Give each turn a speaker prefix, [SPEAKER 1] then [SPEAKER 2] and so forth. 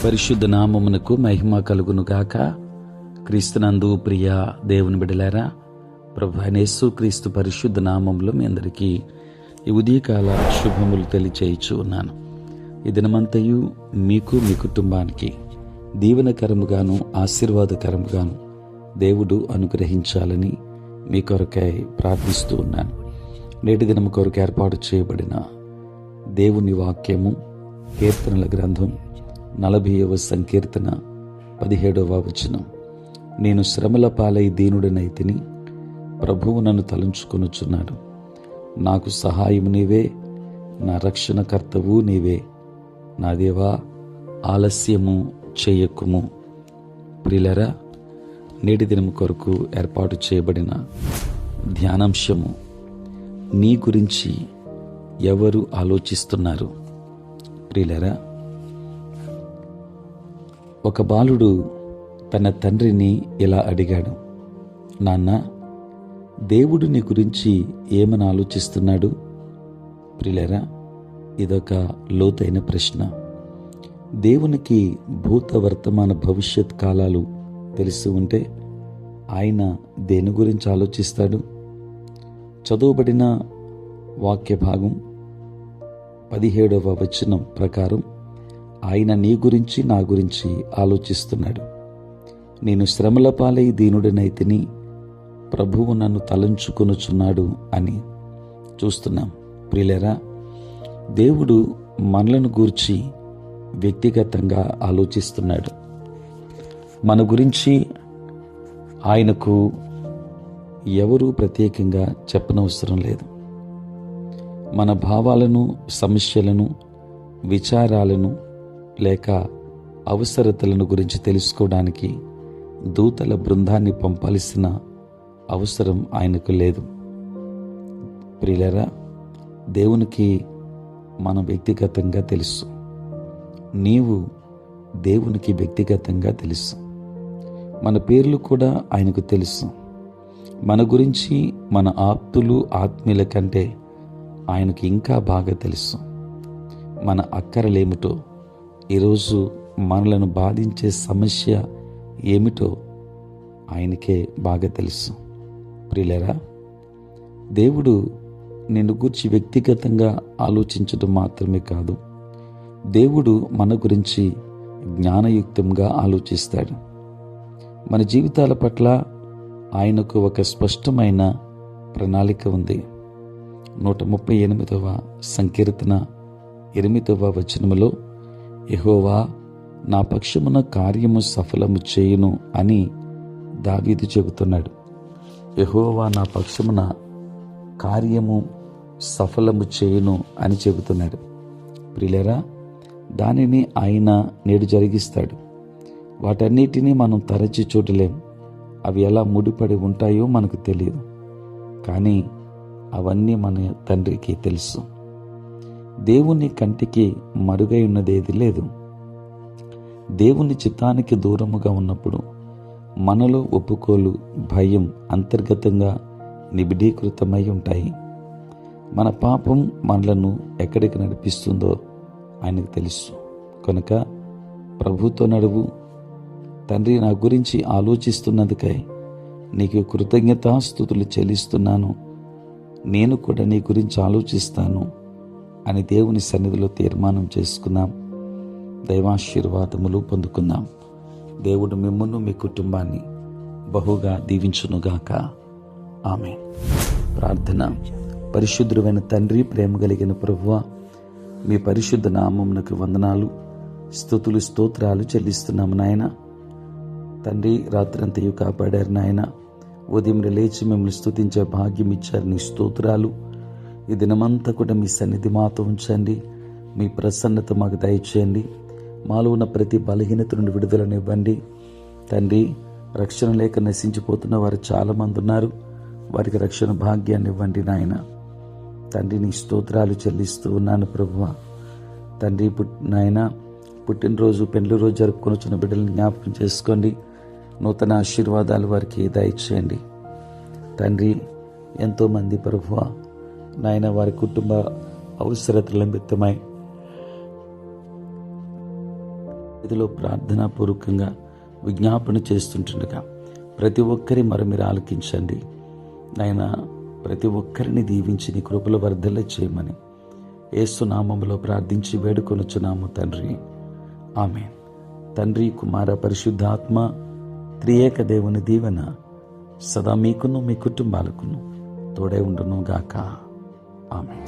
[SPEAKER 1] పరిశుద్ధ నామమునకు మహిమ కలుగును గాక. క్రీస్తునందు ప్రియ దేవుని బిడ్డలారా, ప్రభు యేసు క్రీస్తు పరిశుద్ధ నామములో మీ అందరికీ ఈ ఉదయకాల శుభములు తెలియచేయచ్చు ఉన్నాను. ఈ దినమంతయు మీకు మీ కుటుంబానికి దీవెనకరముగాను ఆశీర్వాదకరముగాను దేవుడు అనుగ్రహించాలని మీ కొరకై ప్రార్థిస్తూ ఉన్నాను. నేటి దినము కొరకు ఏర్పాటు చేయబడిన దేవుని వాక్యము కీర్తనల గ్రంథం 40వ సంకీర్తన 17వ వచనం. నేను శ్రమల పాలై దీనుడనైతిని, ప్రభువు నన్ను తలంచుకొనుచున్నాడు. నాకు సహాయము నీవే, నా రక్షణకర్తవు నీవే. నా దేవా, ఆలస్యము చేయకుము. ప్రియులారా, నేటి దినము కొరకు ఏర్పాటు చేయబడిన ధ్యానాంశము, నీ గురించి ఎవరు ఆలోచిస్తున్నారు? ప్రియులారా, ఒక బాలుడు తన తండ్రిని ఇలా అడిగాడు, నాన్న, దేవుడు నీ గురించి ఏమని ఆలోచిస్తున్నాడు? ప్రియులారా, ఇదొక లోతైన ప్రశ్న. దేవునికి భూత వర్తమాన భవిష్యత్ కాలాలు తెలిసి ఉంటే ఆయన దేని గురించి ఆలోచిస్తాడు? చదువుబడిన వాక్య భాగం 17వ వచనం ప్రకారం ఆయన నీ గురించి నా గురించి ఆలోచిస్తున్నాడు. నేను శ్రమల పాలై దీనుడనైతిని, ప్రభువు నన్ను తలంచుకొనుచున్నాడు అని చూస్తున్నాం. ప్రియులారా, దేవుడు మనలను గూర్చి వ్యక్తిగతంగా ఆలోచిస్తున్నాడు. మన గురించి ఆయనకు ఎవరూ ప్రత్యేకంగా చెప్పనవసరం లేదు. మన భావాలను, సమస్యలను, విచారాలను లేక అవసరతలను గురించి తెలుసుకోవడానికి దూతల బృందాన్ని పంపాల్సిన అవసరం ఆయనకు లేదు. ప్రియులారా, దేవునికి మనం వ్యక్తిగతంగా తెలుసు. నీవు దేవునికి వ్యక్తిగతంగా తెలుసు. మన పేర్లు కూడా ఆయనకు తెలుసు. మన గురించి మన ఆప్తులు, ఆత్మీయుల కంటే ఆయనకు ఇంకా బాగా తెలుసు. మన అక్కరలేమిటో, ఈరోజు మనలను బాధించే సమస్య ఏమిటో ఆయనకే బాగా తెలుసు. ప్రియులారా, దేవుడు నిన్ను గురించి వ్యక్తిగతంగా ఆలోచించడం మాత్రమే కాదు, దేవుడు మన గురించి జ్ఞానయుక్తంగా ఆలోచిస్తాడు. మన జీవితాల పట్ల ఆయనకు ఒక స్పష్టమైన ప్రణాళిక ఉంది. 138వ సంకీర్తన 8వ వచనములో, యెహోవా నా పక్షమున కార్యము సఫలము చేయును అని దావీదు చెబుతున్నాడు. యెహోవా నా పక్షమున కార్యము సఫలము చేయును అని చెబుతున్నాడు. ప్రియులారా, దానిని ఆయన నేడు జరిగిస్తాడు. వాటన్నిటినీ మనం తరచి చూడలేం. అవి ఎలా ముడిపడి ఉంటాయో మనకు తెలియదు, కానీ అవన్నీ మన తండ్రికి తెలుసు. దేవుని కంటికి మరుగై ఉన్నదేది లేదు. దేవుని చిత్తానికి దూరముగా ఉన్నప్పుడు మనలో ఒప్పుకోలు, భయం అంతర్గతంగా నిబిడీకృతమై ఉంటాయి. మన పాపం మనలను ఎక్కడికి నడిపిస్తుందో ఆయనకు తెలుసు. కనుక ప్రభుతో నడువు. తండ్రి, నా గురించి ఆలోచిస్తున్నందుకై నీకు కృతజ్ఞతాస్తుతులు చెల్లిస్తున్నాను, నేను కూడా నీ గురించి ఆలోచిస్తాను అని దేవుని సన్నిధిలో తీర్మానం చేసుకుందాం. దైవాశీర్వాదములు పొందుకుందాం. దేవుడు మిమ్మును, మీ కుటుంబాన్ని బహుగా దీవించునుగాక. ఆమేన్. ప్రార్థన. పరిశుద్ధుడైన తండ్రి, ప్రేమ కలిగిన ప్రభువా, మీ పరిశుద్ధ నామమునకు వందనాలు, స్తుతులు, స్తోత్రాలు చెల్లిస్తున్నాము నాయన. తండ్రి, రాత్రంతయు కాపాడారు నాయన. ఉదయం లేచి మిమ్మల్ని స్తుతించే భాగ్యం ఇచ్చారు. నీ స్తోత్రాలు. ఈ దినమంతా కూడా మీ సన్నిధి మాతో ఉంచండి. మీ ప్రసన్నత మాకు దయచేయండి. మాలో ఉన్న ప్రతి బలహీనత నుండి విడుదలనివ్వండి. తండ్రి, రక్షణ లేక నశించిపోతున్న వారు చాలామంది ఉన్నారు. వారికి రక్షణ భాగ్యాన్ని ఇవ్వండి నాయన. తండ్రి, నీ స్తోత్రాలు చెల్లిస్తూ ఉన్నాను ప్రభువా. తండ్రి, నాయన, పుట్టినరోజు, పెండ్లి రోజు జరుపుకొని వచ్చిన బిడ్డలను జ్ఞాపకం చేసుకోండి. నూతన ఆశీర్వాదాలు వారికి దయచేయండి. తండ్రి, ఎంతోమంది ప్రభువా నాయన వారి కుటుంబ అవసరతల నిమిత్తమై ఇదిలో ప్రార్థనాపూర్వకంగా విజ్ఞాపన చేస్తుంటుండగా ప్రతి ఒక్కరి మరి మీరు ఆలకించండి నాయన. ప్రతి ఒక్కరిని దీవించి నీ కృపల వర్ధల చేయమని యేసు నామములో ప్రార్థించి వేడుకొనుచున్నాము తండ్రి, ఆమేన్. తండ్రి, కుమార, పరిశుద్ధాత్మ త్రియేక దేవుని దీవెన సదా మీకును మీ కుటుంబాలకును తోడై ఉండును గాక. ఆమేన్.